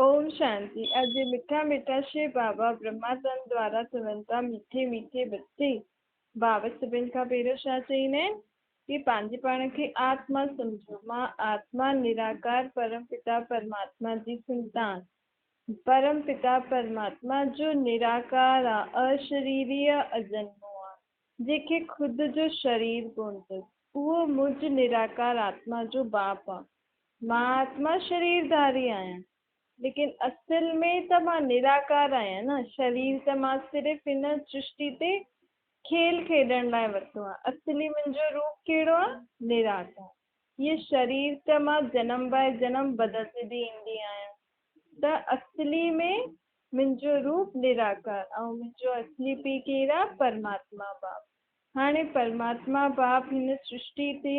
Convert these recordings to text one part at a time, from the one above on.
ओम शांति। अॼु मिठा मिठा श्री बाबा ब्रह्मानंद द्वारा चवनि था, मीठे मीठे बच्चे। बाबा सभिनि खां पहिरियों छा चईंदा आहिनि कि पंहिंजे पाण खे आत्मा सम्झो। मां आत्मा निराकार परम पिता परमात्मा जी संतान। परम पिता परमात्मा जो निराकार आहे, अशरीरी अजन्मो आहे, जंहिंखे ख़ुदि जो शरीर कोन अथसि। उहो मुंहिंजो निराकार आत्मा जो बाप आहे। मां आत्मा शरीरधारी आहियां, लेकिन असल में त मां निराकार आहियां न। शरीर त मां सिर्फ़ हिन सृष्टि ते खेल खेॾण लाइ वरितो आहे। असली मुंहिंजो रूप कहिड़ो आहे? निराकार। ये शरीर त मां जनम बाय जनम बदलती ईंदी आहियां। त असली में मुंहिंजो रूप निराकार ऐं मुंहिंजो असली पीउ केरु आहे? परमात्मा बाप। हाणे परमात्मा बाप हिन सृष्टि ते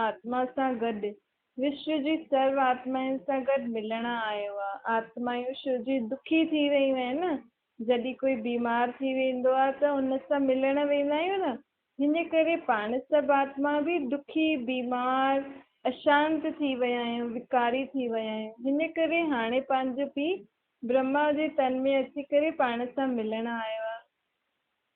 आत्मा सां गॾु विश्व जी सर्व आत्माउनि सां गॾु मिलण आयो आहे। आत्मायूं छो जी दुखी थी रहियूं आहिनि न। जॾहिं कोई बीमार थी वेंदो आहे त उन सां मिलण वेंदा आहियूं न। हिन करे पाण सभु आत्मा बि दुखी, बीमार, अशांत थी विया आहियूं, विकारी थी विया आहियूं। हिन करे हाणे पंहिंजो पीउ ब्रह्मा जे तन में अची करे पाण सां मिलण आयो आहे।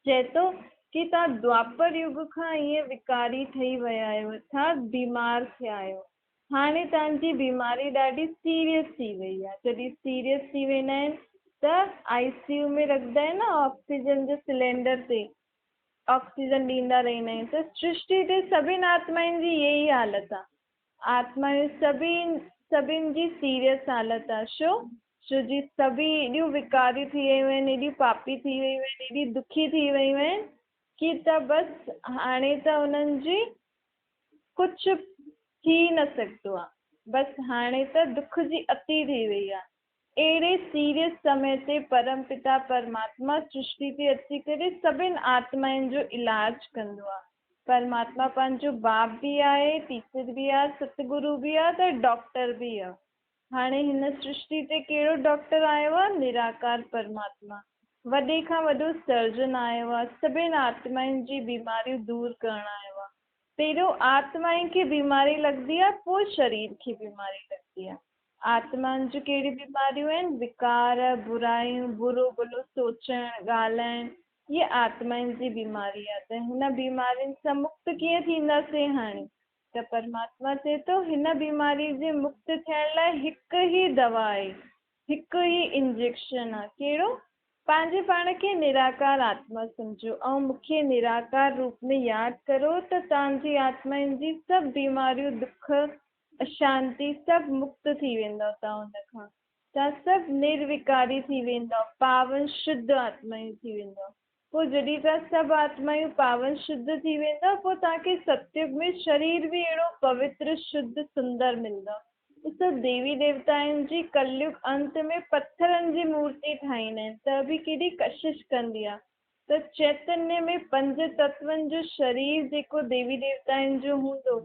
चए थो कि तव्हां द्वापर युग खां ईअं विकारी ठही विया आहियो, छा बीमार थिया आहियो। हाणे तव्हांजी बीमारी ॾाढी सीरियस थी वई आहे। जॾहिं सीरियस थी वेंदा आहिनि त ICU में रखंदा आहिनि न, ऑक्सीजन जे सिलेंडर ते ऑक्सीजन ॾींदा रहंदा आहिनि। त सृष्टि ते सभिनि आत्माउनि जी इहा ई हालत आहे। आत्माऊं सभिनि जी सीरियस हालत आहे। छो जी सभी एॾियूं विकारी थी वियूं आहिनि, एॾियूं पापी थी वियूं आहिनि, एॾी दुखी थी वियूं आहिनि कि त बसि हाणे त उन्हनि जी कुझु थी न सघंदो आहे। बसि हाणे त दुख जी अति थी वई आहे। अहिड़े सीरियस समय ते परम पिता परमात्मा सृष्टि ते अची करे सभिनि आत्माउनि जो इलाज कंदो आहे। परमात्मा पंहिंजो बाप बि आहे, टीचर बि आहे, सतगुरु बि आहे, त डॉक्टर बि आहे। हाणे हिन सृष्टि ते कहिड़ो डॉक्टर आयो आहे? निराकार परमात्मा। वॾे खां वॾो सर्जन आयो आहे। सभिनि आत्माउनि जी बीमारियूं दूर करण आयो आहे। पहिरियों आत्माउनि खे बीमारी लॻंदी आहे, पोइ शरीर खे बीमारी लॻंदी आहे। आत्माउनि जूं कहिड़ी बीमारियूं आहिनि? विकार, बुराइयूं, बुरो भलो सोचणु, ॻाल्हाइणु, ये आत्माउनि जी बीमारी आहे। त हिन बीमारियुनि सां मुक्त कीअं थींदासीं? हाणे त परमात्मा चए थो हिन बीमारी जे मुक्त थियण लाइ हिकु ई दवा आहे, हिकु ई इंजेक्शन आहे। कहिड़ो? पंहिंजे पाण खे निराकार आत्मा सम्झो ऐं मूंखे निराकार रूप में यादि करो त तव्हांजी आत्माउनि जी सभु बीमारियूं, दुख, अशांति सभु मुक्त थी वेंदव। तव्हां हुन खां तव्हां सभु निर्विकारी थी वेंदव, पावन शुद्ध आत्मायूं थी वेंदव। पोइ जॾहिं तव्हां सभु आत्मायूं पावन शुद्ध थी वेंदव, पोइ तव्हांखे सत्युग में शरीर बि अहिड़ो पवित्र, शुद्ध, सुंदर मिलंदव। ॾिसो, देवी देवताउनि जी कलयुग अंत में पत्थरनि जी मूर्ति ठाहींदा आहिनि त बि केॾी कशिश कंदी आहे। त चैतन्य में 5 तत्वनि जो शरीर जेको देवी देवताउनि जो हूंदो,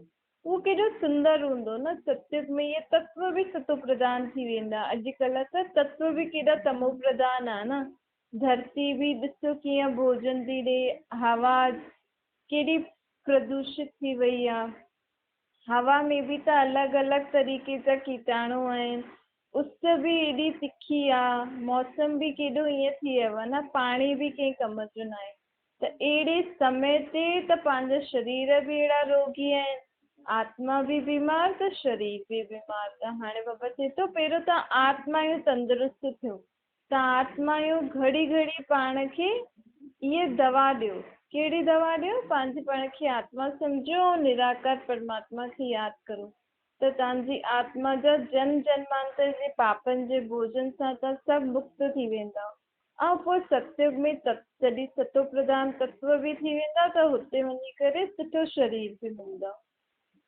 उहो केॾो सुंदर हूंदो न। सत्युग में इहे तत्व बि सतो प्रधान थी वेंदा। अॼुकल्ह त तत्व बि केॾा तमो प्रधान आहे न। धरती बि ॾिसो कीअं भोजन थी ॾे, हवा केॾी प्रदूषित थी वई आहे। हवा में बि त अलॻि अलॻि तरीक़े जा कीटाणु आहिनि। उस बि एॾी तिखी आहे। मौसम बि केॾो ईअं थी वियो आहे न। पाणी बि कंहिं कम जो न आहे। त अहिड़े समय ते त पंहिंजा शरीर बि अहिड़ा रोगी आहिनि, आत्मा बि बीमार त शरीर बि बीमार। त हाणे बाबा चए थो पहिरियों तव्हां आत्मायूं तंदुरुस्त थियो। तव्हां आत्मायूं घड़ी घड़ी पाण खे इहे दवा ॾियो। कहिड़ी दवा ॾियो? पंहिंजे पाण खे आत्मा सम्झो ऐं निराकार परमात्मा खे यादि करो त तव्हांजी आत्मा जा जन्म जन्मांतर जे पापनि जे भोजन सां तव्हां सभु मुक्त थी वेंदव। ऐं पोइ सत्युग में जॾहिं सतो प्रधान तत्व बि थी वेंदा त हुते वञी करे सुठो शरीर बि मिलंदव।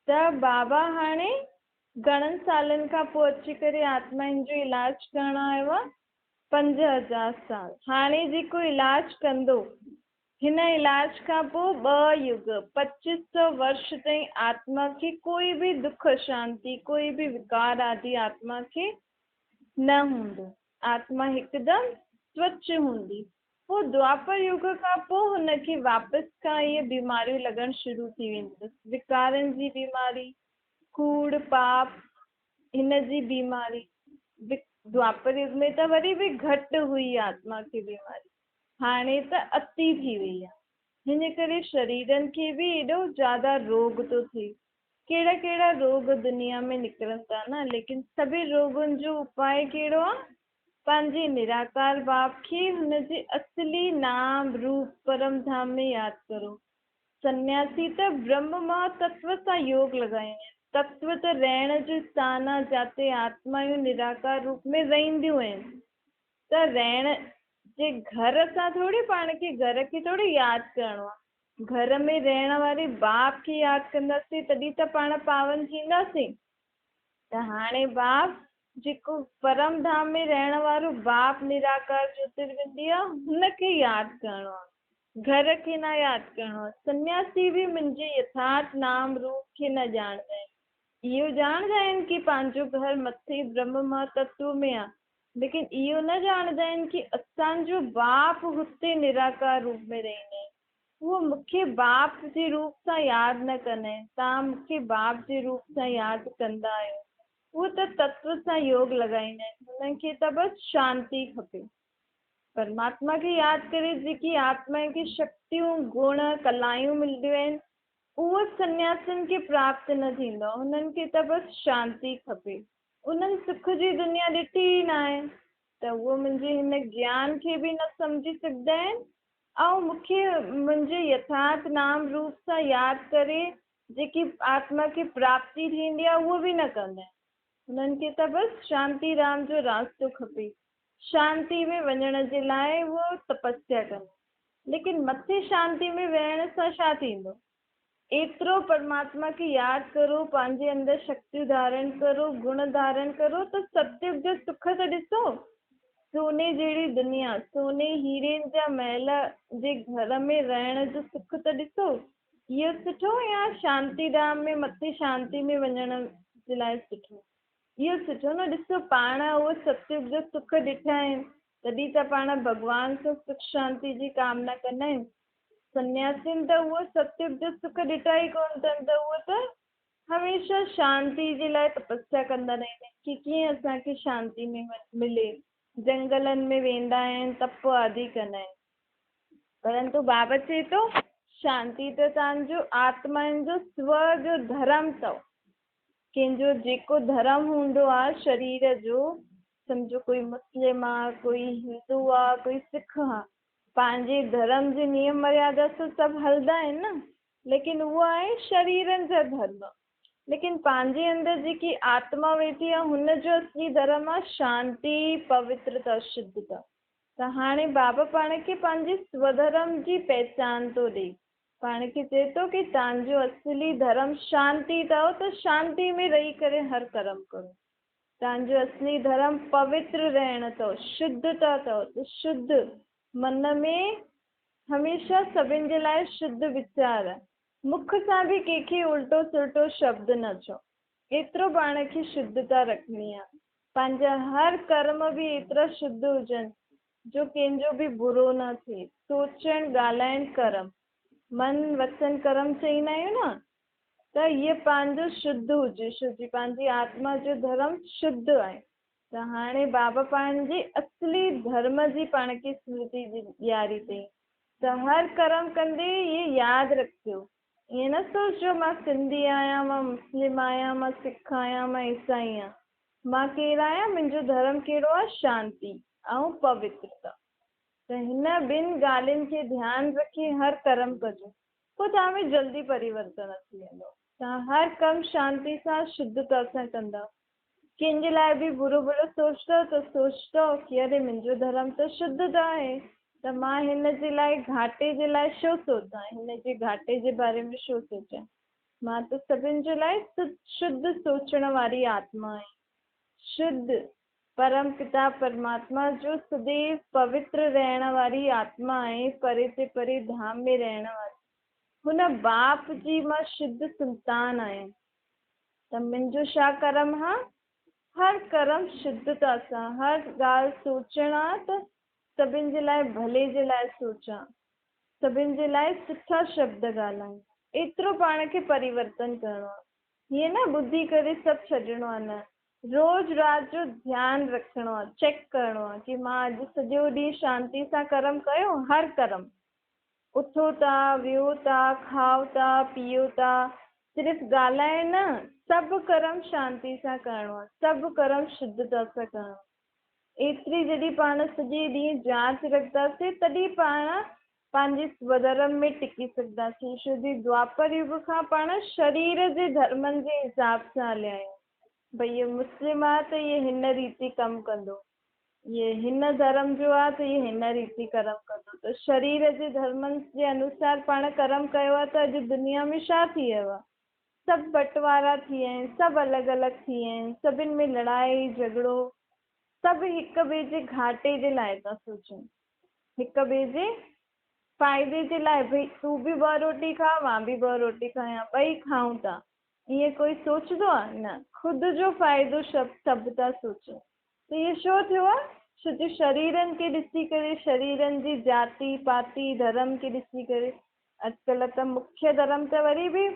त बाबा हाणे घणनि सालनि खां पोइ अची करे आत्माउनि जो इलाज करण आयो आहे? 5000 साल। हाणे जेको इलाज कंदो, हिन इलाज खां पोइ 2 युग 2500 वर्ष ताईं आत्मा खे कोई बि दुख, शांति, कोई बि विकार आदि आत्मा खे न हूंदो। आत्मा हिकदमि स्वच्छ हूंदी। पोइ द्वापर युग खां पोइ हुनखे वापसि खां इहे बीमारियूं लॻणु शुरू थी वेंदियूं। विकारनि जी बीमारी, कूड़, पाप, हिन जी बीमारी, द्वापर युग में त वरी बि घटि हुई आत्मा खे बीमारी, हाणे त अति थी वई आहे। हिन करे शरीरनि खे बि एॾो ज्यादा रोग थो थिए। कहिड़ा कहिड़ा रोग दुनिया में निकिरनि था न, लेकिन सभी रोगनि जो उपाय कहिड़ो आहे? पंहिंजे निराकार बाप खे हुनजे असली नाम रूप परम धाम में यादि करो। सन्यासी त ब्रह्म महातत्व सां योग लॻाईंदा आहिनि। तत्व त रहण जो स्थान आहे जिते आत्मायूं निराकार रूप में रहंदियूं आहिनि। त रहण जे घर सां थोरी पाण खे घर खे थोरी यादि करिणो आहे। घर में रहण वारे बाप खे यादि कंदासीं तॾहिं त पाण पावन थींदासीं। त हाणे बाप जेको परम धाम में रहण वारो बाप निराकार ज्योतिर्विंदी आहे, हुनखे यादि करिणो आहे, घर खे न यादि करिणो आहे। सन्यासी बि मुंहिंजे यथार्थ नाम रूप खे न ॼाणंदा आहिनि। इहो ॼाणंदा आहिनि कि पंहिंजो घर मथे ब्रह्म महातत्व में आहे, लेकिन इहो न ॼाणंदा आहिनि कि असांजो बाप हुते निराकार रूप में रहंदा आहिनि। उहो मूंखे बाप जे रूप सां यादि न कंदा आहिनि। तव्हां मूंखे बाप जे रूप सां यादि कंदा आहियो। उहो त तत्व सां योग लॻाईंदा आहिनि, हुननि खे त बसि शांती खपे। परमात्मा खे यादि करे जेकी आत्मा खे शक्तियूं गुण कलायूं मिलंदियूं आहिनि, उहो सन्यासियुनि खे प्राप्त न थींदो आहे। हुननि खे त बसि शांती खपे। उन्हनि सुख जी दुनिया ॾिठी ई न आहे, त उहो मुंहिंजे हिन ज्ञान खे बि न सम्झी सघंदा आहिनि ऐं मूंखे मुंहिंजे यथार्थ नाम रूप सां यादि करे जेकी आत्मा खे प्राप्ति थींदी आहे उहो बि न कंदा आहिनि। हुननि खे त बसि शांती राम जो रास्तो खपे। शांती में वञण जे लाइ उहो तपस्या कनि, लेकिन मथे शांती में वेहण सां छा थींदो? एतिरो परमात्मा खे यादि करो, पंहिंजे अंदरि शक्ति धारण करो, गुण धारण करो, त सत्युग जो सुख त ॾिसो। सोने जहिड़ी दुनिया, सोने हीरे जा महल जे घर में रहण जो सुख त ॾिसो। इहो सुठो या शांती धाम में मथे शांती में वञण जे लाइ सुठो? इहो सुठो न। ॾिसो पाण उहो सत्युग जो सुख ॾिठा आहिनि, तॾहिं त पाण भॻवान सां सुख शांति जी कामना कंदा आहिनि। सन्यासियुनि त उहो सत्युग जो सुख ॾिठा ई कोन अथनि, त उहो त हमेशह शांति जे लाइ तपस्या कंदा रहंदा आहिनि कि कीअं असांखे शांती में मिले। जंगलनि में वेंदा आहिनि, तप आदि कंदा आहिनि। परंतु बाबा चए थो शांति त तव्हांजो आत्माउनि जो स्व जो धर्म अथव। कंहिंजो जेको धर्म हूंदो आहे शरीर जो, सम्झो कोई मुस्लिम आहे, कोई हिंदू आहे, कोई सिख आहे, पंहिंजे धर्म जे नियम मर्यादा सां सभु हलंदा आहिनि न, लेकिन उहो आहे शरीरनि जा धर्म। लेकिन पंहिंजे अंदरि जेकी आत्मा वेठी आहे हुनजो असली धर्म आहे शांती, पवित्रता, शुद्धता। त हाणे बाबा पाण खे पंहिंजे स्वधर्म जी पहचान थो ॾे। पाण खे चए थो कि तव्हांजो असली धर्म शांती अथव, त शांती में रही करे हर कर्म करो। तव्हांजो असली धर्म पवित्र रहण अथव, शुद्धता अथव, त शुद्ध मन में हमेशह सभिनि जे लाइ शुद्ध वीचार आहे। मुख सां बि कंहिंखे उल्टो सुल्टो शब्द न चओ। एतिरो पाण खे शुद्धता रखणी आहे। पंहिंजा हर कर्म बि एतिरा शुद्ध हुजनि जो कंहिंजो बि बुरो न थिए। सोचणु ॻाल्हाइणु कर्म, मन वचन कर्म चईंदा आहियूं न, त इहे पंहिंजो शुद्ध हुजे। शुद्धि पंहिंजी आत्मा जो धर्म शुद्ध आहे। त हाणे बाबा पंहिंजे असली धर्म जी पाण खे स्मृति ॾियारी अथई। त हर कर्म कंदे इहे यादि रखिजो। ईअं न सोचिजो मां सिंधी आहियां, मां मुस्लिम आहियां, मां सिख आहियां, मां ईसाई आहियां। मां केरु आहियां? मुंहिंजो धर्म कहिड़ो आहे? शांती ऐं पवित्रता। त हिन ॿिनि ॻाल्हियुनि खे ध्यानु रखी हर कर्म कजो, पोइ तव्हां में जल्दी परिवर्तन अची वेंदो। तव्हां हर कमु शांति सां शुद्धता सां कंदा। कंहिंजे लाइ बि बुरो बुरो सोचंदव त सोचंदव कि अरे मुंहिंजो धर्म त शुद्धता आहे, त मां हिन जे लाइ घाटे जे लाइ छो सोचां, हिन जे घाटे जे बारे में छो सोचां। मां त सभिनि जे लाइ शुद्ध सोचण वारी आत्मा आहियां। शुद्ध परम पिता परमात्मा जो सदैव पवित्र रहण वारी आत्मा आहे, परे ते परे धाम में रहण वारी। हुन बाप जी मां शुद्ध संतान आहियां। त मुंहिंजो छा कर्म आहे? हर कर्म शुद्धता सां, हर ॻाल्हि सोचणु आहे त सभिनि जे लाइ भले जे लाइ सोचां, सभिनि जे लाइ सुठा शब्द ॻाल्हायां। एतिरो पाण खे परिवर्तन करिणो आहे। हीअं न ॿुधी करे सभु छॾिणो आहे, न। रोज रात जो ध्यानु रखिणो आहे, चेक करिणो आहे कि मां अॼु सॼो ॾींहुं शांति सां कर्म कयो, हर कर्म उथो था, वियो था, खाओ था, पियो था, सिर्फ़ु ॻाल्हाए न, सभु कर्म शांति सां करिणो आहे, सभु कर्म शुद्धता सां करिणो आहे। एतिरी जॾहिं पाण सॼे ॾींहुं जांच रखंदासीं तॾहिं पाण पंहिंजे स्वधर्म में टिकी सघंदासीं। छो जी द्वापर युग खां पाण शरीर जे धर्मनि जे हिसाब सां हलिया आहियूं। भई ये मुस्लिम आहे त ये हिन रीति कमु कंदो, ये हिन धर्म जो आहे त ये हिन रीति कर्म कंदो, त शरीर जे धर्मनि जे अनुसार पाण कर्म कयो आहे त अॼु दुनिया में छा थी वियो आहे? सभु बंटवारा थी विया आहिनि, सभु अलॻि अलॻि थी विया आहिनि, सभिनि में लड़ाई झगड़ो, सभु हिक ॿिए जे घाटे जे लाइ था सोचनि, हिक ॿिए जे फ़ाइदे जे लाइ। भई तूं बि ॿ रोटी खा, मां बि ॿ रोटी खायां, ॿई खाऊं था, ईअं कोई सोचंदो आहे? न, ख़ुदि जो फ़ाइदो सभु था सोचनि। त इहो छो थियो आहे? छो जो शरीरनि खे ॾिसी करे, शरीरनि जी जाति पाति धर्म खे ॾिसी करे। अॼुकल्ह त मुख्य धर्म त वरी बि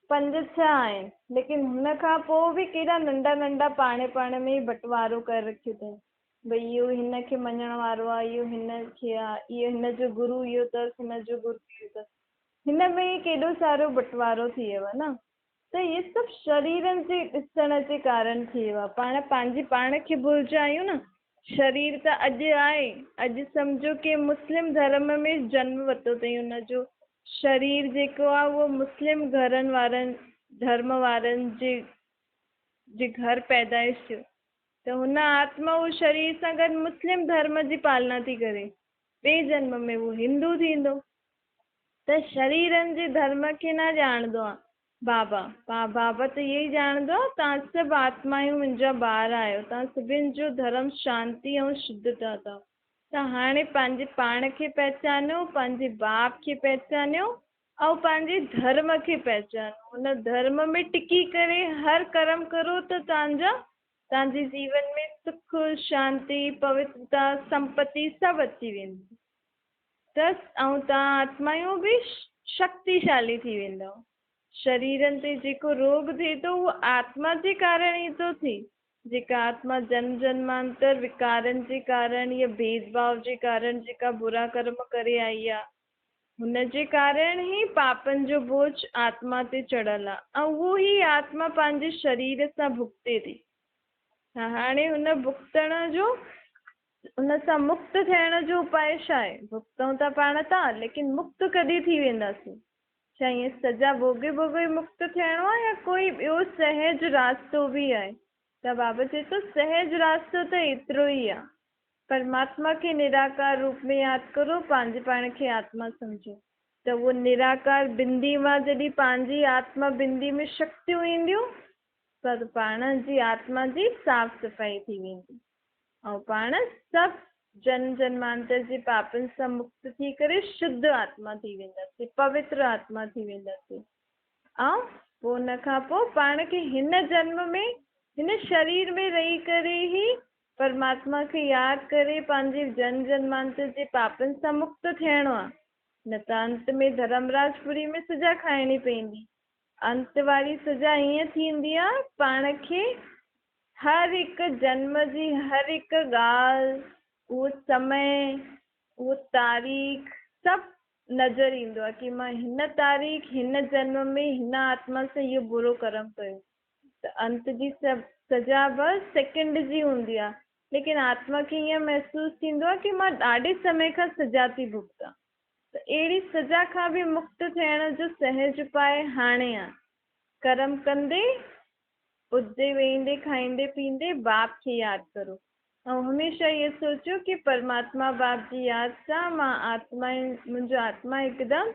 5-6 आहिनि, लेकिन हुन खां पोइ बि केॾा नंढा नंढा पाणे में ई बंटवारो करे रखियो अथनि। भई इहो हिन खे मञण वारो आहे, इहो हिन खे आहे, इहो हिन जो गुरू इहो अथसि, हिन जो गुरू इहो अथसि। हिन में ई केॾो सारो बंटवारो थी वियो आहे न। त इहे सभु शरीरनि जे ॾिसण जे कारण थी वियो आहे। पाण पंहिंजी पाण खे भुलिजा आहियूं न। शरीर त अॼु आहे, अॼु सम्झो कि मुस्लिम धर्म में जन्म वरितो अथई, हुनजो शरीर जेको आहे उहो मुस्लिम घरनि वारनि धर्म वारनि जे घर पैदाइश थियो, त हुन आत्मा उहो शरीर सां गॾु मुस्लिम धर्म जी पालना थी करे, ॿिए जन्म में उहो हिंदू थींदो। त शरीरनि जे धर्म खे न ॼाणंदो आहे बाबा। बाबा त इहो ई ॼाणंदो आहे, तव्हां सभु आत्मायूं मुंहिंजा ॿार आहियो, तव्हां सभिनि जो धर्म शांति ऐं शुद्धता अथव। त हाणे पंहिंजे पाण खे पहचानियो, पंहिंजे बाप खे पहचानियो ऐं पंहिंजे धर्म खे पहचानियो। हुन धर्म में टिकी करे हर कर्म करो त तव्हांजे जीवन में सुख शांति पवित्रता संपत्ति सभु अची वेंदी। त ऐं तव्हां आत्मायूं बि शक्तिशाली थी वेंदव। शरीरनि ते जेको रोग थिए थो उहो आत्मा जे कारण ई थो थिए। जेका आत्मा जन्म जन्मांतर विकारनि जे कारण या भेदभाव जे कारण जेका बुरा कर्म करे आई आहे, हुन जे कारण ई पापनि जो बोझ आत्मा ते चढ़ल आहे ऐं उहो ई आत्मा पंहिंजे शरीर सां भुगते थी। हाणे हुन भुगतण जो, हुन सां मुक्त थियण जो उपाय छा आहे? भुगतऊं त पाण था, लेकिन मुक्त कॾहिं थी वेंदासीं? छा ईअं सजा भोगे भोगे मुक्त थियणो आहे या कोई ॿियो सहज रास्तो बि आहे? त बाबा चए थो सहज रास्तो त एतिरो ई आहे, परमात्मा खे निराकार रूप में यादि करो, पंहिंजे पाण खे आत्मा सम्झो। त उहो निराकार बिंदी मां जॾहिं पंहिंजी आत्मा बिंदी में शक्तियूं ईंदियूं त पाण जी आत्मा जी साफ़ सफ़ाई थी वेंदी ऐं पाण सभु जन्म जन्मांतर जे पापनि सां मुक्त थी करे शुद्ध आत्मा थी वेंदासीं, पवित्र आत्मा थी वेंदासीं। ऐं पोइ हुन खां पोइ पाण खे हिन जन्म में हिन शरीर में रही करे ई परमात्मा खे यादि करे पंहिंजे जन्म जन्मांतर जे पापनि सां मुक्त थियणो आहे। न त अंत में धर्मराजपुरी में सजा खाइणी पवंदी। अंत वारी सजा ईअं थींदी आहे, पाण खे हर हिकु जन्म जी हर हिकु ॻाल्हि, उहो समय, उहो तारीख़ सभु नज़र ईंदो आहे कि मां हिन तारीख़ हिन जन्म में हिन आत्मा सां इहो बुरो कर्म कयो। त अंत जी सजा बस सेकेंड जी हूंदी आहे, लेकिन आत्मा खे ईअं महसूसु थींदो आहे कि मां ॾाढे समय खां सजा थी भुगतां। त अहिड़ी सजा खां बि मुक्त थियण जो सहज उपाय हाणे आहे। कर्म कंदे, उथंदे वेहंदे खाईंदे पीअंदे बाप खे यादि करो ऐं हमेशह इहो सोचो कि परमात्मा बाप जी यादि सां मां मुंहिंजो आत्मा हिकदमि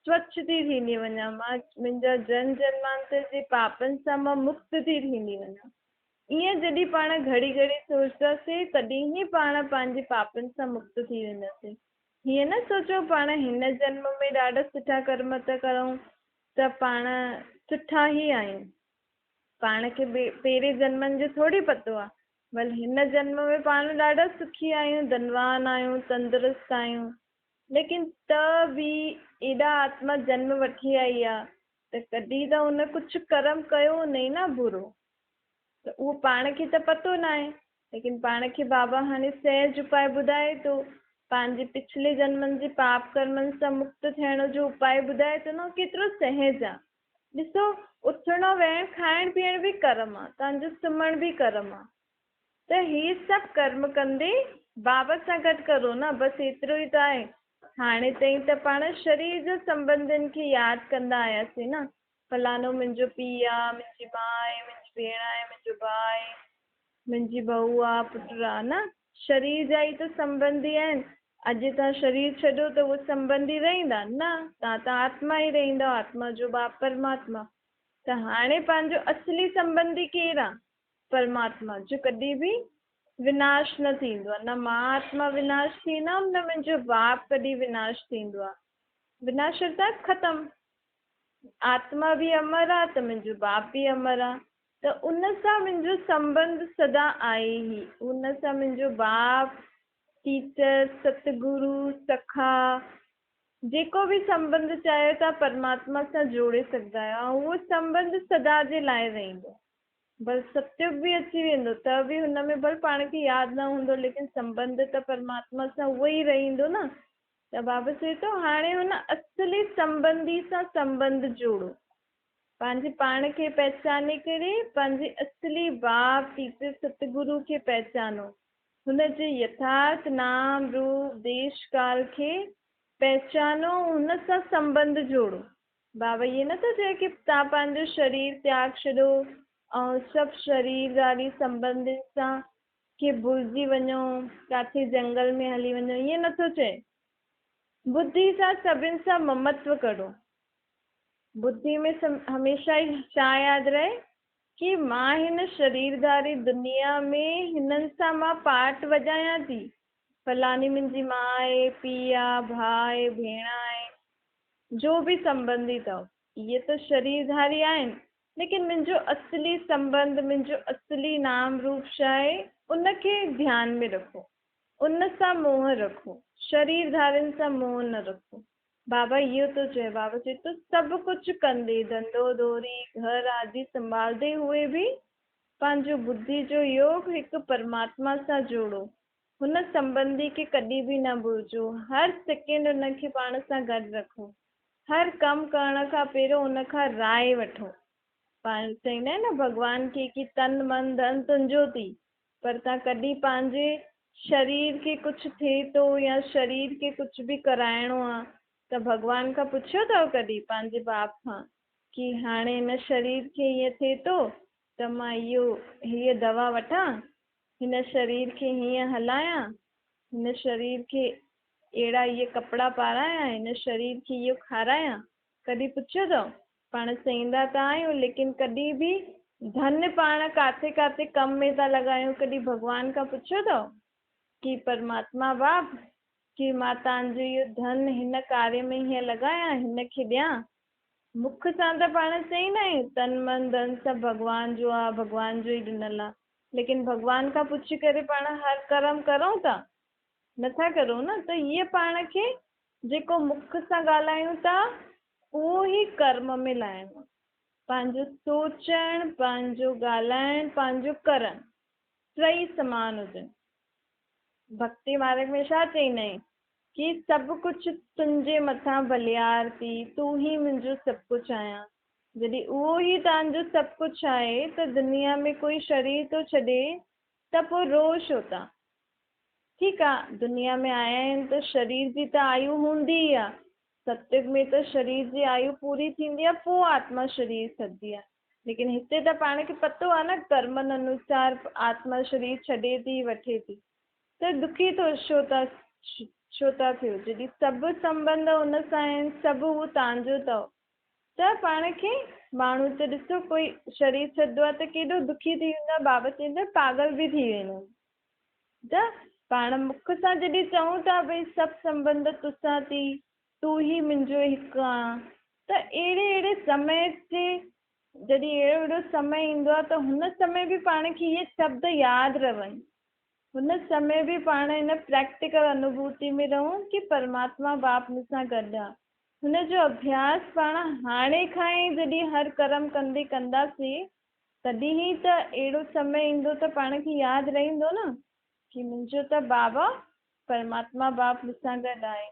स्वच्छ थी थींदी वञा, मां मुंहिंजा जन्म जन्मांतर जे पापनि सां मां मुक्त थी थींदी वञा। ईअं जॾहिं पाण घड़ी घड़ी सोचंदासीं तॾहिं ई पाण पंहिंजे पापनि सां मुक्त थी वेंदासीं। हीअं न सोचो पाण हिन जन्म में ॾाढा सुठा कर्म था करूं त पाण सुठा ई आहियूं। पाण खे पहिरें जन्मनि जो थोरी पतो आहे, भले हिन जन्म में पाण ॾाढा सुखी आहियूं, धनवान आहियूं, तंदुरुस्त आहियूं, लेकिन त बि एॾा आत्मा जन्म वठी आई आहे त कॾहिं त हुन कुझु कर्म कयो नहीं न बुरो। त उहो पाण खे त पतो न आहे, लेकिन पाण खे बाबा हाणे सहज उपाय ॿुधाए थो। पंहिंजे पिछले जन्मनि जे पाप कर्मनि सां मुक्त थियण जो उपाय ॿुधाए थो न, केतिरो सहज आहे। ॾिसो, उथणो वेहणु खाइण पीअण बि कर्म आहे, तव्हांजो सुम्हण बि कर्म आहे। त ही सभु कर्म कंदे बाबा सां गॾु करो न, बसि एतिरो ई त आहे। हाणे ताईं त पाण शरीर जो संबंधनि खे यादि कंदा आयासीं न, फलानो मुंहिंजो पीउ आहे, मुंहिंजी माउ आहे, मुंहिंजी भेण आहे, मुंहिंजो भाउ आहे, मुंहिंजी बहू आहे, पुटु आहे न। शरीर जा ई त संबंधी आहिनि। अॼु तव्हां शरीर छॾियो त उहे संबंधी रहंदा न, तव्हां त आत्मा ई रहंदव, आत्मा जो बाप परमात्मा। त हाणे पंहिंजो असली संबंधी केरु आहे? परमात्मा, जो कॾहिं बि विनाश न थींदो आहे। न मां आत्मा विनाश थींदमि, न मुंहिंजो बाप कॾहिं विनाश थींदो आहे। विनाश अर्थात ख़तमु। आत्मा बि अमर आहे त मुंहिंजो बाप बि अमर आहे। त उन सां मुंहिंजो संबंध सदा आहे ई। उन सां मुंहिंजो बाप, टीचर, सतगुरु, सखा, जेको बि संबंध चाहियो तव्हां परमात्मा सां जोड़े सघंदा आहियो, ऐं उहो संबंध सदा जे लाइ रहंदो। भले सतयुग बि अची वेंदो त बि हुन में भले पाण खे यादि न हूंदो, लेकिन संबंध त परमात्मा सां उहो ई रहंदो न। त बाबा चए थो हाणे हुन असली संबंधी सां संबंध जोड़ो, पंहिंजे पाण खे पहचाने करे पंहिंजे असली बाप, टीचर, सतगुरु खे पहचानो। हुनजे यथार्थ नाम रूप देश काल खे पहचानो, हुन सां संबंध जोड़ो। बाबा ये नथो चए की तव्हां पंहिंजो शरीर त्याग छॾियो ऐं सभु शरीरदारी संबंधित सां खे भुलिजी वञो, किथे जंगल में हली वञो, ईअं नथो चए। बुद्धि सां सभिनि सां ममत्व करो। बुद्धि में हमेशह ई छा यादि रहे कि मां हिन शरीरदारी दुनिया में हिननि सां मां पार्ट वॼायां थी। फलानी मुंहिंजी माउ आहे, पीउ आहे, भाउ आहे, भेण आहे, जो बि संबंधी अथव, इहे त शरीरधारी आहिनि, लेकिन मुंहिंजो असली संबंध, मुंहिंजो असली नाम रूप छा आहे, उनखे ध्यान में रखो, उन सां मोह रखो, शरीरधारियुनि सां मोह न रखो। बाबा इहो थो चए। बाबा चए थो सभु कुझु कंदे, धंधो धोरी घर आदि संभालंदे हुए बि पंहिंजो बुद्धि जो योग हिकु परमात्मा सां जोड़ो। हुन संबंधी खे कॾहिं बि न भुलिजो। हर सेकेंड हुनखे पाण सां गॾु रखो। हर कमु करण खां पहिरियों हुनखां राय वठो। पाण चईंदा आहिनि न भॻवान खे कि तन मन धन तुंहिंजो थी, पर तव्हां कॾहिं पंहिंजे शरीर खे कुझु थिए थो या शरीर खे कुझु बि कराइणो आहे त भॻवान खां पुछियो अथव कॾहिं पंहिंजे बाप खां कि हाणे हिन शरीर खे ईअं थिए थो त मां हीअ दवा वठां, हिन शरीर खे हीअं हलायां, हिन शरीर खे अहिड़ा इहे कपिड़ा पारायां, हिन शरीर खे इहो खारायां? कॾहिं पुछियो अथव? पाण चईंदा त आहियूं, लेकिन कॾहिं बि धन पाण किथे किथे कम में था लॻायूं, कॾहिं भॻवान खां पुछियो अथव कि परमात्मा बाप कि मां तव्हांजो इहो धन हिन कार्य में हीअं लॻायां, हिन खे ॾियां? मुख सां त पाण चईंदा आहियूं तन मन धन सभु भॻवान जो आहे, भॻवान जो ई ॾिनल आहे, लेकिन भॻवान खां पुछी करे पाण हर कर्म करूं था? नथा करूं न। त इहे पाण खे जेको मुख सां ॻाल्हायूं था उहो ई कर्म में लाइणो। पंहिंजो सोचणु, पंहिंजो ॻाल्हाइणु, पंहिंजो करणु टई समान हुजनि। भक्ति मार्ग में छा चईंदा आहियूं कि सभु कुझु तुंहिंजे मथां बलियार थी, तूं ई मुंहिंजो सभु कुझु आहियां। जॾहिं उहो ई तव्हांजो सभु कुझु आहे त दुनिया में कोई शरीर थो छॾे त पोइ रो छो था? ठीकु आहे, दुनिया में आया आहिनि त शरीर जी त आयु हूंदी ई आहे। सत्युग में त शरीर जी आयु पूरी थींदी आहे, पोइ आत्मा शरीर छॾंदी आहे। लेकिन हिते त पाण खे पतो आहे न कर्मनि अनुसार आत्मा शरीर छॾे थी, वठे थी। त दुखी छो था थियो? जॾहिं सभु संबंध हुन सां आहिनि, सभु उहो तव्हांजो अथव, त पाण खे माण्हू त ॾिसो कोई शरीर छॾंदो आहे त केॾो दुखी थी वेंदो आहे, बाबा चवंदा पागल बि थी वेंदो। त पाण मुख सां जॾहिं चऊं था भई सभु संबंध तोसां थी, तूं ई मुंहिंजो हिकु आहे, त अहिड़े समय ते जॾहिं अहिड़ो समय ईंदो आहे त हुन समय बि पाण खे इहे शब्द यादि रहनि। हुन समय बि पाण हिन प्रैक्टिकल अनुभूति में रहूं कि परमात्मा बाप मूंसां गॾु आहे। हुनजो अभ्यास पाण हाणे खां ई जॾहिं हर कर्म कंदे कंदासीं तॾहिं ई त अहिड़ो समय ईंदो त पाण खे यादि रहंदो न कि मुंहिंजो त बाबा परमात्मा बाप मूंसां गॾु आहे।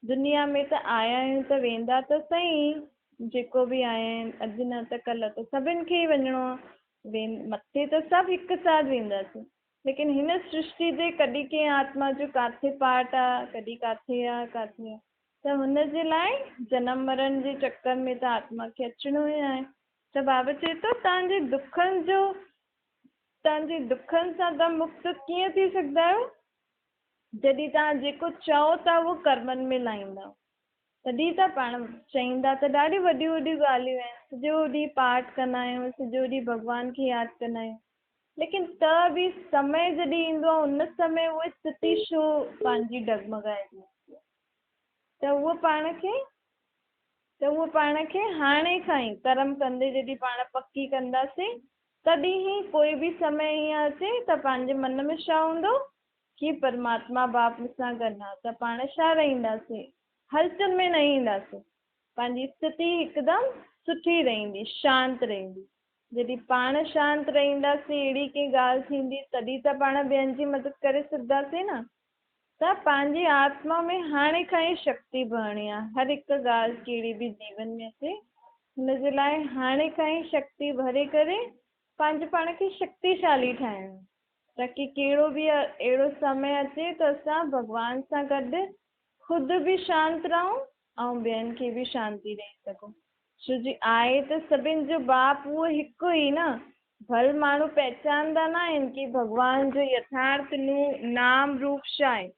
दुनिया में त आया आहियूं त वेंदा त सही, जेको बि आया आहिनि अॼु न त कल्ह त सभिनि खे ई वञिणो आहे। मथे त सभु हिकु साथ वेंदासीं, लेकिन हिन सृष्टि ते कॾहिं कंहिं आत्मा जो किथे पार्ट आहे, कॾहिं किथे आहे किथे आहे, त हुनजे लाइ जनम मरण जे चक्कर में त आत्मा खे अचिणो ई आहे। त बाबा चए थो तव्हांजे दुखनि सां तव्हां मुक्त कीअं थी सघंदा आहियो? जॾहिं तव्हां जेको चओ था उहो कर्मनि में लाहींदा, तॾहिं त पाण चईंदा त ॾाढी वॾियूं वॾियूं ॻाल्हियूं आहिनि, सॼो ॾींहुं पाठ कंदा आहियूं, सॼो ॾींहुं भॻवान खे यादि कंदा आहियूं, लेकिन त बि समय जॾहिं ईंदो आहे उन समय उहे स्थिति छो पंहिंजी डगमगाइजी, त उहो पाण खे हाणे खां ई कर्म कंदे जॾहिं पाण पकी कंदासीं तॾहिं ई कोई बि समय ईअं अचे त पंहिंजे मन में छा हूंदो कि परमात्मा बाप मूंसां गॾु आहे, त पाण छा रहंदासीं, हलचल में न ईंदासीं, पंहिंजी स्थिति हिकदमि सुठी रहंदी, शांति रहंदी। जॾहिं पाण शांति रहंदासीं अहिड़ी कंहिं ॻाल्हि थींदी तॾहिं त पाण ॿियनि जी मदद करे सघंदासीं न। त पंहिंजी आत्मा में हाणे खां ई शक्ति भरणी आहे, हर हिकु ॻाल्हि कहिड़ी बि जीवन में अचे हुनजे लाइ हाणे खां ई शक्ति भरे करे पंहिंजे पाण खे शक्तिशाली ठाहिणो, ताकी कहिड़ो बि अहिड़ो समय अचे त असां भॻवान सां गॾु ख़ुदि बि शांति रहूं ऐं ॿियनि खे बि शांति ॾेई सघूं। छो जी आहे त सभिनि जो बाप उहो हिकु ई न, भल माण्हू पहचानंदा न आहिनि कि भॻवान जो यथार्थ नाम रूप छा आहे।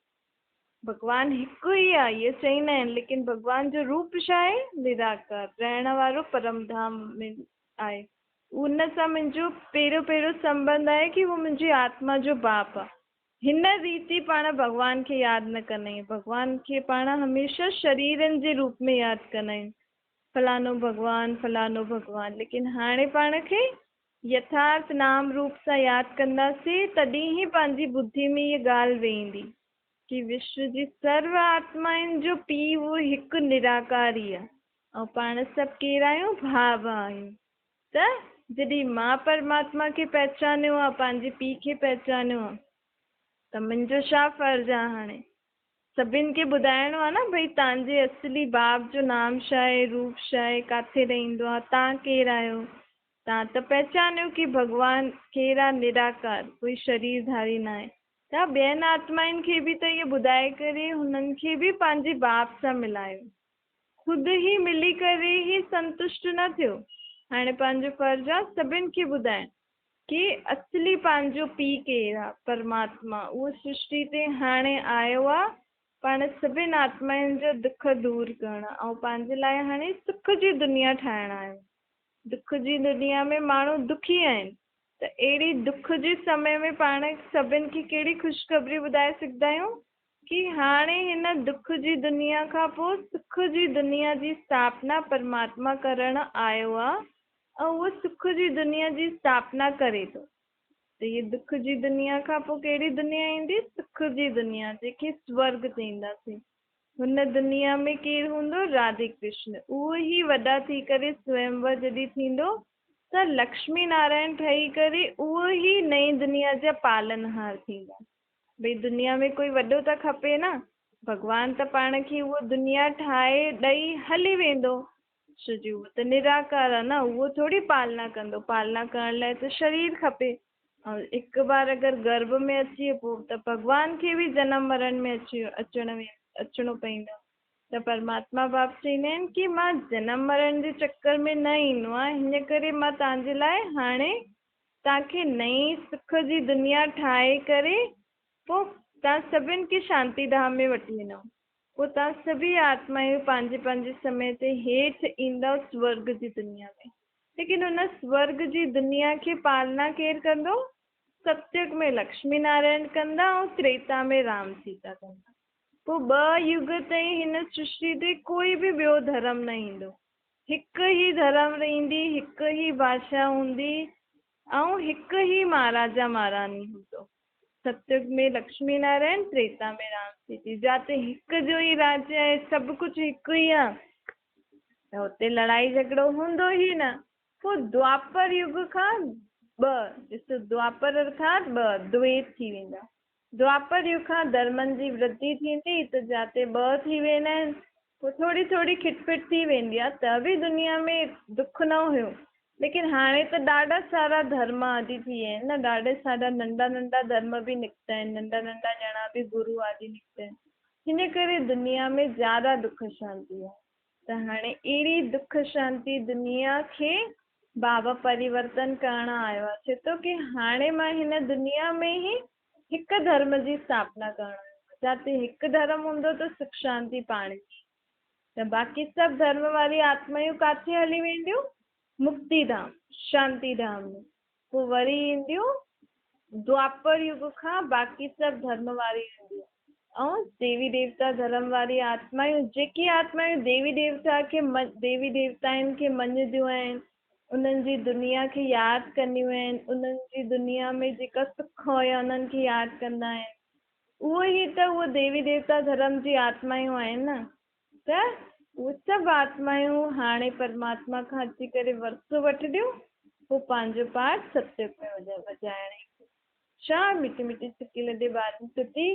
भॻवान हिकु ई आहे इहे चईंदा आहिनि, लेकिन भॻवान जो रूप छा आहे, निराकार रहण वारो परम धाम में आहे। उन सां मुंहिंजो पहिरियों संबंध आहे कि उहो मुंहिंजी आत्मा जो बाप आहे। हिन रीति पाण भॻवान खे यादि न कंदा आहियूं, भॻवान खे पाण हमेशह शरीरनि जे रूप में यादि कंदा आहियूं, फलानो भॻवान, लेकिन हाणे पाण खे यथार्थ नाम रूप सां यादि कंदासीं तॾहिं ई पंहिंजी बुद्धि में इहा ॻाल्हि वेंदी कि विश्व जी सर्व आत्माउनि जो पीउ उहो हिकु निराकार ई आहे ऐं पाण सभु केरु आहियूं, भाउ आहियूं। त जॾहिं मां परमात्मा खे पहचानियो आहे, पंहिंजे पीउ खे पहचानियो आहे, त मुंहिंजो छा फर्ज़ु आहे, हाणे सभिनि खे ॿुधाइणो आहे न भई तव्हांजे असली बाप जो नाम छा आहे, रूप छा आहे, किथे रहंदो आहे, तव्हां केरु आहियो। तव्हां त पहचानियो कि भॻवान केरु आहे, निराकार, कोई शरीरधारी न आहे। त ॿियनि आत्माउनि खे बि त इहो ॿुधाए करे हुननि खे बि पंहिंजे बाप सां मिलायो, ख़ुदि ई मिली करे ई संतुष्ट न थियो। हाणे पंहिंजो फर्ज़ु आहे सभिनि खे ॿुधाइण कि असली पंहिंजो पीउ केरु आहे, परमात्मा, उहो सृष्टि ते हाणे आयो आहे पाण सभिनि आत्माउनि जो दुख दूरि करणु ऐं पंहिंजे लाइ हाणे सुख जी दुनिया ठाहिणु आयो। दुख जी दुनिया में माण्हू दुखी आहिनि, त अहिड़ी दुख जे समय में पाण सभिनि खे कहिड़ी ख़ुशख़बरी ॿुधाए सघंदा आहियूं कि हाणे हिन दुख जी दुनिया खां पोइ सुख जी दुनिया जी स्थापना परमात्मा करणु आयो आहे ऐं उहो सुख जी दुनिया जी स्थापना करे थो। त ये दुख जी दुनिया खां पोइ कहिड़ी दुनिया ईंदी, सुख जी दुनिया, जंहिंखे स्वर्ग चईंदासीं। हुन दुनिया में केरु हूंदो, राधे कृष्ण, उहो ई वॾा थी करे स्वयंवर जॾहिं थींदो त लक्ष्मी नारायण ठही करे उहो ई नई दुनिया जा पालनहार थींदा। भई दुनिया में कोई वॾो त खपे न, भॻवान त पाण खे उहो दुनिया ठाहे ॾेई हली वेंदो, छो जो उहो त निराकार आहे न, उहो थोरी पालना कंदो, पालना करण लाइ त शरीर खपे। ऐं हिकु बार अगरि गर्भ में अची वियो पोइ त भॻवान खे बि जनम मरण में अचिणो पवंदो। त परमात्मा बाप चईंदा आहिनि कि मां जनम मरण जे चक्कर में न ईंदो आहे, हिन करे मां तव्हांजे लाइ हाणे तव्हांखे नई सुख जी दुनिया ठाहे करे पोइ तव्हां सभिनि खे शांति धाम में वठी वेंदो, पोइ तव्हां सभी आत्माऊं पंहिंजे पंहिंजे समय ते हेठि ईंदव स्वर्ग जी दुनिया में। लेकिन हुन स्वर्ग जी दुनिया खे पालना केरु कंदो, सतयुग में लक्ष्मी नारायण कंदा ऐं त्रेता में राम सीता कंदा। पोइ 2 युग ताईं हिन सृष्टि ते कोई बि ॿियो धर्म न ईंदो, हिकु ई धर्म रहंदी, हिकु ई भाषा हूंदी ऐं हिकु ई महाराजा महारानी हूंदो। सतयुग में लक्ष्मी नारायण, त्रेता में राम सीता, जाते हिकु जो ई राज्य आहे, सभु कुझु हिकु ई आहे, त हुते लड़ाई झगड़ो हूंदो ई न। पोइ द्वापर युग खां ॾिसो द्वापर खां द्वैत थी वेंदा। द्वापर युग खां धर्मनि जी वृद्धि थींदी त जाते थी वेंदा आहिनि, पोइ थोरी थोरी खिटपिट थी वेंदी आहे, त बि दुनिया में दुख न हुयो। लेकिन हाणे त ॾाढा सारा धर्म आदि थी विया आहिनि न, ॾाढे सारा नंढा नंढा धर्म बि निकिता आहिनि, नंढा नंढा ॼणा बि गुरू आदि निकिता आहिनि। हिन करे दुनिया में ज़्यादा दुख शांति आहे। त हाणे अहिड़ी दुख शांति दुनिया खे बाबा परिवर्तन करण आयो आहे। चए थो की हाणे मां हिन दुनिया में ई हिकु धर्म जी स्थापना करण, जाते हिकु धर्म हूंदो त सुख शांति पाण। त बाक़ी सभु धर्म वारी आत्मायूं किथे हली वेंदियूं? मुक्ति धाम, शांति धाम में। पोइ वरी ईंदियूं द्वापर युग खां बाक़ी सभु धर्म वारी ईंदियूं, ऐं देवी देवता धर्म वारी आत्मायूं, जेकी आत्मायूं देवी देवता खे देवी देवताउनि खे मञदियूं आहिनि, उन्हनि जी दुनिया खे यादि कंदियूं आहिनि, उन्हनि जी दुनिया में जेका सुख हुया उन्हनि खे यादि कंदा आहिनि, उहो ई त उहो देवी देवता धर्म जी आत्मायूं आहिनि न। त उहे सभु आत्मायूं हाणे परमात्मा खां अची करे वरसो वठंदियूं, पोइ पंहिंजो पाठ सत्संग में वॼाइण। छा मिठी मिठी सिकी लॾे ॿारनि सुठी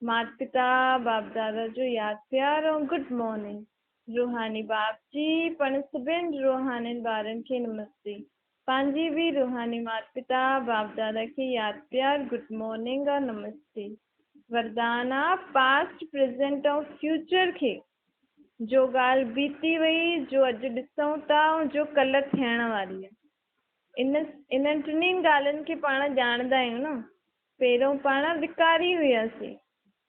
माता पिता बाप दादा जो यादि प्यार ऐं गुड मॉर्निंग। रूहानी बाप जी पण सभिनि रूहानी ॿारनि खे नमस्ते। पंहिंजी बि रूहानी माता पिता बाप दादा खे यादि प्यार गुड मॉर्निंग और नमस्ते। वरदान आहे पास्ट प्रेज़ेंट ऐं फ्यूचर खे, जो ॻाल्हि बीती वई, जो अॼु ॾिसूं था ऐं जो कल्ह थियण वारी आहे, इन्हनि टिनिनि ॻाल्हियुनि खे पाण ॼाणंदा आहियूं न। पहिरियों पाण विकारी हुआसीं,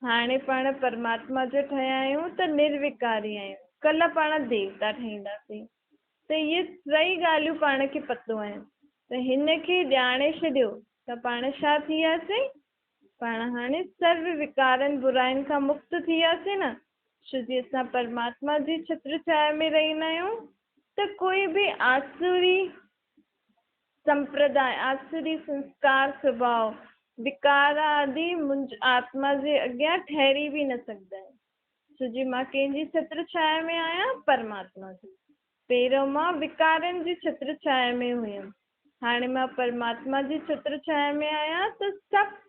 हाणे पाण परमात्मा जो ठहिया आहियूं त निर्विकारी आहियूं, कल्ह पाण देवता ठहींदासीं। त इहे टई ॻाल्हियूं पाण खे पतो आहिनि। त हिन खे ॼाणे छॾियो त पाण छा थी वियासीं? पाण हाणे सर्व विकारनि बुराइनि खां मुक्त थी वियासीं न। छो जी असां परमात्मा जी छत्र छाया में रहंदा आहियूं, त कोई बि आसुरी संप्रदाय, आसुरी संस्कार स्वभाव, विकार आदि मुंहिंजी आत्मा जे अॻियां ठहरी बि न सघंदा आहिनि। छो जी मां कंहिंजी छत्र छाया में आहियां? परमात्मा जी। पहिरियों मां विकारनि जी छत्र छाया में हुयमि, हाणे मां परमात्मा जी छत्र छाया में आहियां, त सभु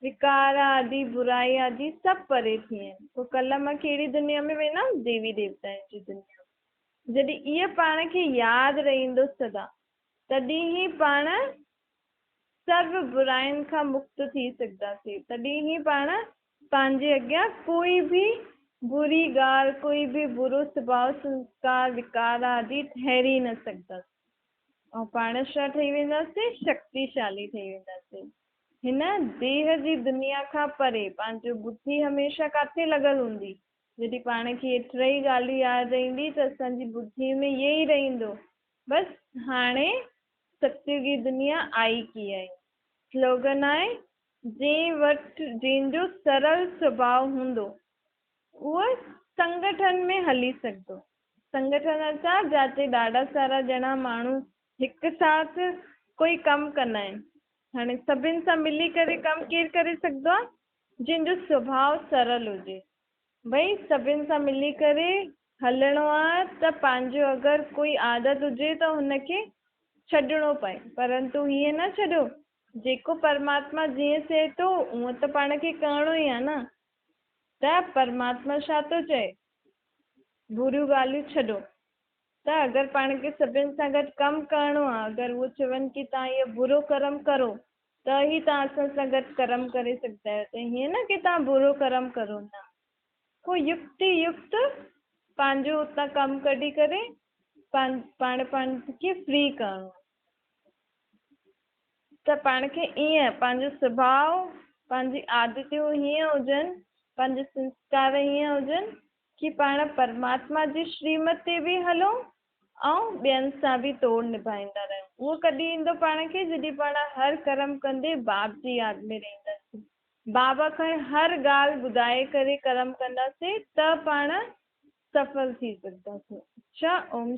विकार आदि बुराई आदि सभु परे थी आहिनि। पोइ कल्ह मां कहिड़ी दुनिया में वेंदमि? देवी देवताउनि जी दुनिया में। जॾहिं इहा पाण खे यादि रहंदो सदा, तॾहिं ई पाण सर्व बुराइनि खां मुक्त थी सघंदासीं। तॾहिं ई पाण पंहिंजे अॻियां कोई बि बुरी ॻाल्हि, कोई बि बुरो स्वभाव संस्कार विकार आदि ठहरी न सघंदासीं। ऐं पाण छा ठही वेंदासीं? शक्तिशाली ठही वेंदासीं। हिन देह जी दुनिया खां परे पंहिंजो बुद्धि हमेशह किथे लॻल हूंदी? जॾहिं पाण खे इहे टई ॻाल्हियूं यादि रहंदी त असांजी बुद्धि में इहे ई रहंदो, बसि हाणे सतयुगी दुनिया आई की आहे। स्लोगन आहे, जंहिं वटि जंहिंजो सरल स्वभाव हूंदो उहो संगठन में हली सघंदो। संगठन छा? जाते ॾाढा सारा ॼणा माण्हू हिकु साथ कोई कमु कंदा आहिनि। हाणे सभिनि सां मिली करे कमु केरु करे सघंदो आहे? जंहिंजो स्वभाव सरल हुजे। भई सभिनि सां मिली करे हलणो आहे, त पंहिंजो अगरि कोई आदत हुजे त हुनखे छॾिणो पए, परंतु हीअं न छॾियो, जेको परमात्मा जीअं चए थो उअं त पाण खे करिणो ई आहे न। त परमात्मा छा थो चए? बुरियूं ॻाल्हियूं छॾो। त अगरि पाण खे सभिनि सां गॾु कमु करिणो आहे, अगरि उहो चवनि की तव्हां इहो बुरो कर्म करो, त ई तव्हां असां सां गॾु कर्म करे सघंदा आहियो। त हीअं न की तव्हां बुरो कर्म करो, न। पोइ युक्ति युक्त पंहिंजो उतां कमु कढी करे पाण खे फ्री करिणो। त पाण खे ईअं पंहिंजो स्वभाव, पंहिंजी आदतियूं हीअं हुजनि, पंहिंजा संस्कार हीअं हुजनि की पाण परमात्मा जी श्रीमत ते बि हलो ऐं ॿियनि सां बि तोड़ निभाईंदा रहूं। उहो कॾहिं ईंदो पाण खे? जॾहिं पाण हर कर्म कंदे बाप जी यादि में रहंदासीं, बाबा खां हर ॻाल्हि ॿुधाए करे कर्म कंदासीं, त पाण सफल थी सघंदासीं। अच्छा, ओम